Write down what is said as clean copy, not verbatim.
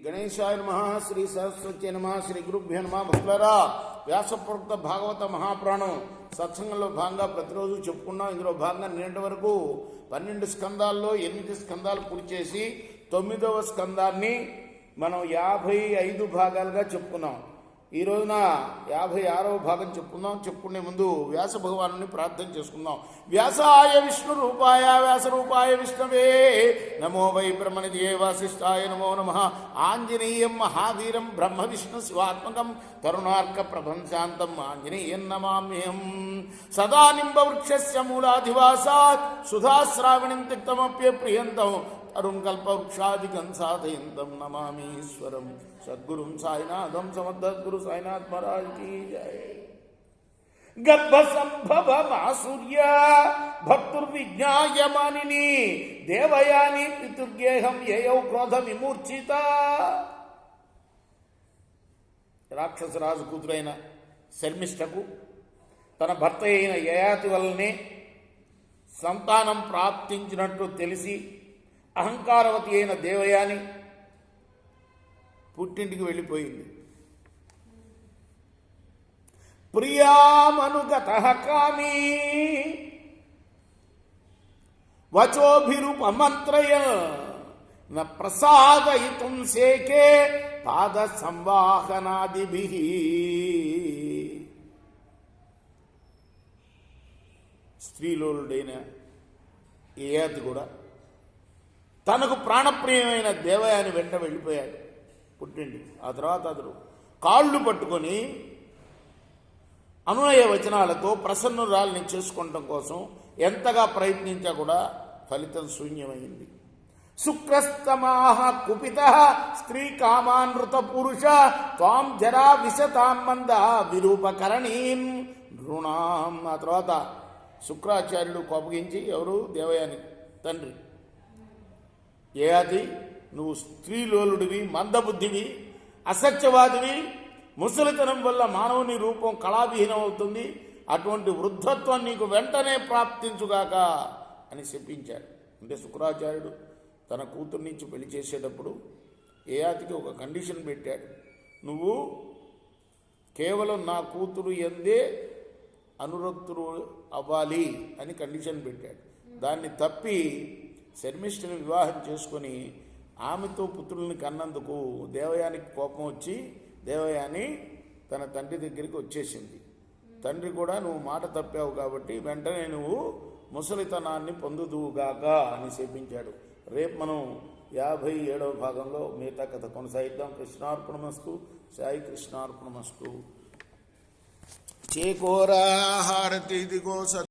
గణేశాయ నమః. శ్రీ సరస్వతి నమః. శ్రీ గురుభ్యో నమః. భక్తులారా, వ్యాసప్రోక్త భాగవత మహాపురాణం సత్సంగంలో భాగంగా ప్రతిరోజు చెప్పుకున్నాం. ఇందులో భాగంగా నిన్నటి వరకు 12 స్కందాల్లో 8 స్కందాలు పూర్తి చేసి 9వ స్కందాన్ని మనం 55 భాగాలుగా చెప్పుకున్నాం. ఈ రోజున 56వ భాగం చెప్పుకుందాం. చెప్పుకునే ముందు వ్యాస భగవాను ప్రార్థన చేసుకుందాం. వ్యాసాయ విష్ణు రూపాయ వ్యాస రూపాయ విష్ణవే నమో వై బ్రహ్మణిదే వాసిష్ఠాయ నమో నమః. ఆంజనేయం మహావీరం బ్రహ్మ విష్ణు శివాత్మకం తరుణార్క ప్రభంశాంతం ఆంజనేయం నమామ్యహం. సదా నింబవృక్షస్య మూలాధివాసాత్ సుధాశ్రావణిం తిక్తమప్యప్రియంతం అరుణ్ కల్పవృక్షాదికం సాధయంతం నమామీశ్వరం సద్గురుం సాయినాథం సమర్థద్గురు సాయినాథ్ మహారాజ్ కీ జయ. గర్భ సంభవ మాసూర్య భక్తుర్విజ్ఞాయమానిని దేవయాని పితుర్గేహం యయౌ క్రోధ విమూర్ఛిత. రాక్షసరాజు కూతురైన శర్మిష్టకు తన భర్త అయిన యయాతి వల్లనే సంతానం ప్రాప్తించినట్లు తెలిసి అహంకారవతి అయిన దేవయాని పుట్టింటికి వెళ్ళిపోయింది. ప్రియామనుగత కామీ వచోభిరుపమంత్రయన్ న ప్రసాదయితుం శేకే పాద సంవాహనాదిభిః. స్త్రీలోలుడైన యయాతి కూడా తనకు ప్రాణప్రియమైన దేవయాని వెంట వెళ్ళిపోయాడు పుట్టింటి. ఆ తర్వాత అతడు కాళ్ళు పట్టుకొని అనునయ వచనాలతో ప్రసన్నురాల్ని చేసుకోవటం కోసం ఎంతగా ప్రయత్నించా కూడా ఫలితం శూన్యమైంది. శుక్రస్తమాహ కుపిత స్త్రీ కామానృత పురుష త్వాం జరా విశతాం మంద విరూపకరణీన్ నృణాం. ఆ తర్వాత శుక్రాచార్యుడు కోపగించి, ఎవరు దేవయాని తండ్రి, యయాతి నువ్వు స్త్రీలోలుడివి, మందబుద్ధివి, అసత్యవాదివి, ముసలితనం వల్ల మానవుని రూపం కళావిహీనం అవుతుంది, అటువంటి వృద్ధత్వం నీకు వెంటనే ప్రాప్తించుగాక అని చెప్పించాడు. అంటే శుక్రాచార్యుడు తన కూతుర్నించి పెళ్లి చేసేటప్పుడు యయాతికి ఒక కండిషన్ పెట్టాడు. నువ్వు కేవలం నా కూతురు ఎందే అనురక్తుడు అవ్వాలి అని కండిషన్ పెట్టాడు. దాన్ని తప్పి శర్మిష్ఠని వివాహం చేసుకొని ఆమెతో పుత్రుల్ని కన్నందుకు దేవయానికి కోపం వచ్చి దేవయాని తన తండ్రి దగ్గరికి వచ్చేసింది. తండ్రి కూడా నువ్వు మాట తప్పావు కాబట్టి వెంటనే నువ్వు ముసలితనాన్ని పొందుదువుగాక అని చెప్పించాడు. రేపు మనం 57వ భాగంలో మిగతా కథ కొనసాగిద్దాం. కృష్ణార్పణమస్తు. సాయి కృష్ణార్పణమస్తు. చేకోరా హారతి దిగో